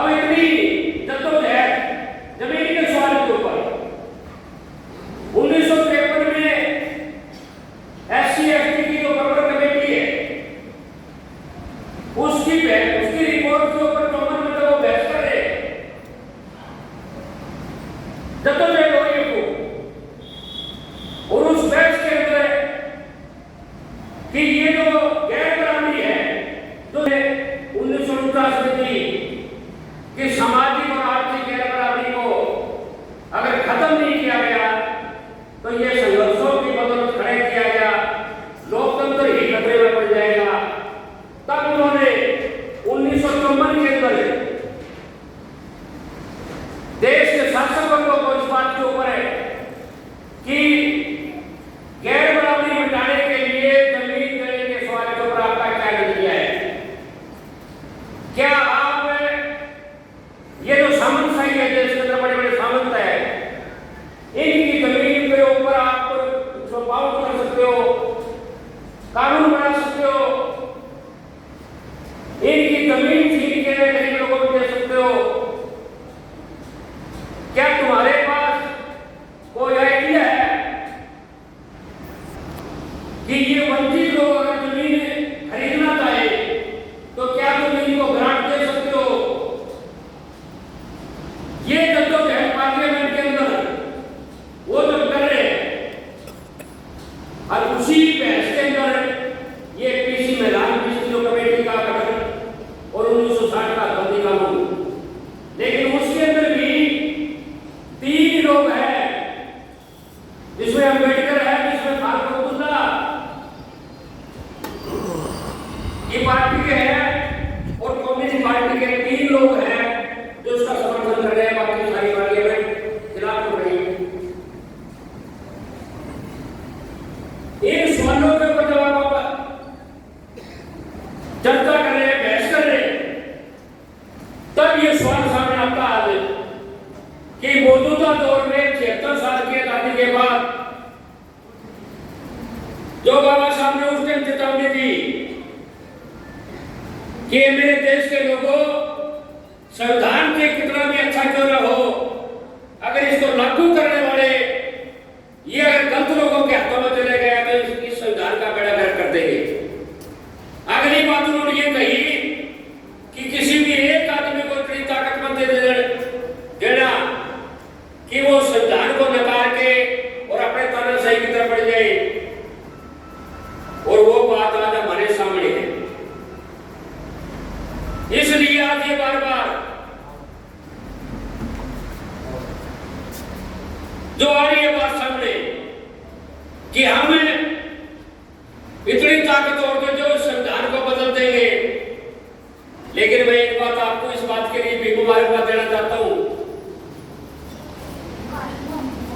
अब इतनी जद्दोजहद जमीन के सवाल के ऊपर 1953 में SC/ST की जो प्रवर कमेटी है उसकी रिपोर्ट के ऊपर चौमन में वो बहस कर रहे जद्दोजहद हो रही है और उस बहस के अंदर कि ये जो गैर बराबरी है जो 1949 में थी कि सामाजिक और आर्थिक गैर बराबरी को अगर खत्म नहीं किया गया तो ये संघर्षों की बदौलत खड़े किया गया, लोकतंत्र ही खतरे में पड़ जाएगा। तब उन्होंने 1954 के अंदर देश के शासक वर्गों को इस बात के ऊपर है कि गैर बराबरी मिटाने के लिए जमीन देने के सवाल के ऊपर आपका क्या नजरिया है? क्या आप ये जो सामंतशाही है देश के अंदर बड़े बड़े सामंत है इनकी जमीन के ऊपर आप छुपाव कर सकते हो, कानून बना सकते हो, इनकी जमीन छीन के गरीब लोगों को दे सकते हो? क्या तुम्हारे पास कोई आइडिया है कि ये वंचित लोग अगर जमीन खरीदना चाहे तो क्या तुम इनको ग्रांट दे सकते हो? ये जद्दोजहद पार्लियामेंट के अंदर वो जो कर रहे हैं और उसी बहस के अंदर ये पीसी मैदान की जो कमेटी का गठन और 1960 का बंदी कानून, लेकिन उसके अंदर भी 3 लोग हैं जिसमें अम्बेडकर है, जिसमें फारूक अब्दुल्ला ये पार्टी के हैं और कम्युनिस्ट पार्टी के 3 लोग हैं जो उसका समर्थन कर रहे हैं। बाकी सारी पार्टियां खिलाफ हो रही है। इन सवालों के ऊपर जब आप चर्चा कर रहे हैं, बहस कर रहे हैं, तब ये सवाल सामने आता है कि मौजूदा दौर में 76 साल की आजादी के बाद जो बाबा साहब ने उस टाइम चेतावनी दी कि मेरे देश के लोगों संविधान के कितना भी अच्छा क्यों न हो, अगर इसको लागू करने वाले ये अगर गलत लोगों के हाथों में चले गया तो इस संविधान का बेड़ा गर्क कर देंगे। अगली बात उन्होंने ये कही कि किसी भी एक आदमी को इतनी ताकतमंद देना कि वो संविधान को नकार के और अपने तानाशाही की तरफ बढ़ जाए, और वो बात आज हमारे सामने है। इसलिए आज ये बार बार जो आ रही है बात सामने कि हम इतनी ताकत और जो संविधान को बदल देंगे, लेकिन मैं एक बात आपको इस बात के लिए भी मुबारकबाद देना चाहता हूं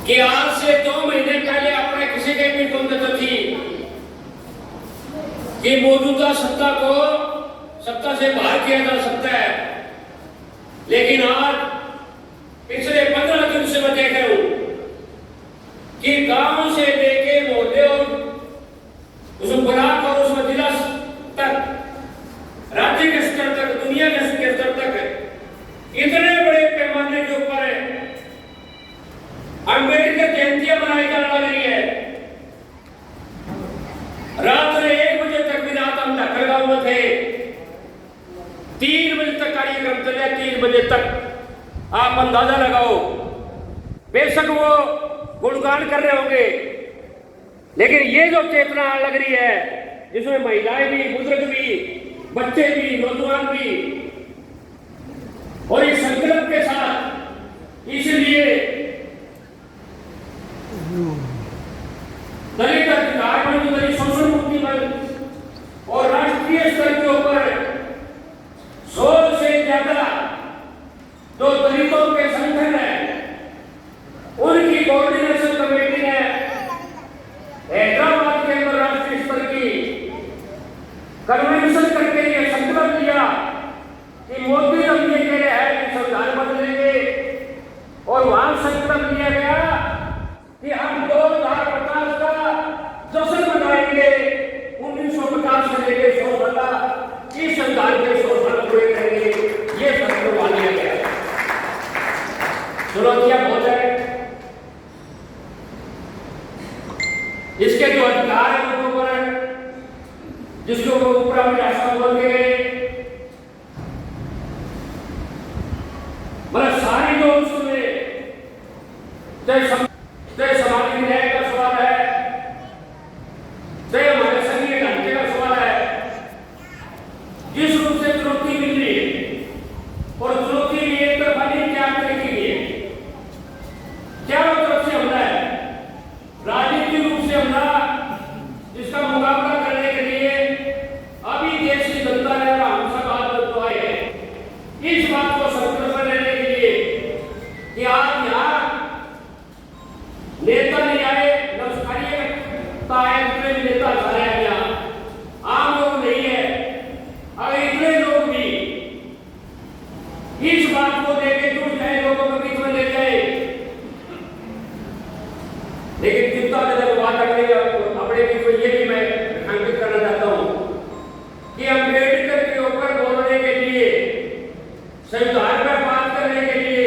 कि आज से 2 महीने पहले अपने किसी के भी गुमत थी कि मौजूदा सत्ता से बाहर किया जा सकता है, लेकिन आज पिछले 15 दिन से मैं देख रहा हूं कि गांव से लेके मोहल्ले और उस ब्लॉक और उस जिला तक, राज्य के स्तर तक, दुनिया के स्तर तक इतने बड़े पैमाने के ऊपर अम्बेडकर जयंतियां मनाई जाने वाली है। रात 1 बजे तक भी रात हम ढक्कल गांव में थे, 3 बजे तक कार्यक्रम चले, 3 बजे तक आप अंदाजा लगाओ। बेशक वो गुणगान कर रहे होंगे, लेकिन ये जो चेतना लग रही है जिसमें महिलाएं भी, बुजुर्ग भी, बच्चे भी, नौजवान भी, और इस संकल्प के साथ इसलिए दलित अधिकार मंच, दलित शोषण मुक्ति मंच और राष्ट्रीय स्तर के ऊपर 100 से ज्यादा जो दलितों के संगठन है उनकी कोऑर्डिनेशन कमेटी ने हैदराबाद के अंदर राष्ट्रीय स्तर की कन्वेंशन करके ये संकल्प लिया चाहे सामाजिक न्याय का सवाल है, चाहे हमारे संघीय ढांचे का सवाल है, जिस रूप से चुनौती मिल रही है और चुनौती भी एक तरफा नहीं, क्या तरीके की है, चारों तरफ से हमला है, राजनीतिक रूप से हमला, जिसका मुकाबला करने के लिए अभी देश की जनता ने और हम सब आज तो आए हैं इस बात को संकल्प लेने के लिए कि आज यहाँ नेता नहीं आए, नमस्कारिता है, इतने भी नेता सारे हैं यहाँ, आम लोग नहीं है। अगर इतने लोग भी इस बात को देखे जुट जाए, लोगों के बीच में ले जाए, लेकिन चिंता जनक बात अगले अपने बीच में ये भी मैं रेखांकित करना चाहता हूँ कि अम्बेडकर के ऊपर बोलने के लिए, संविधान पर बात करने के लिए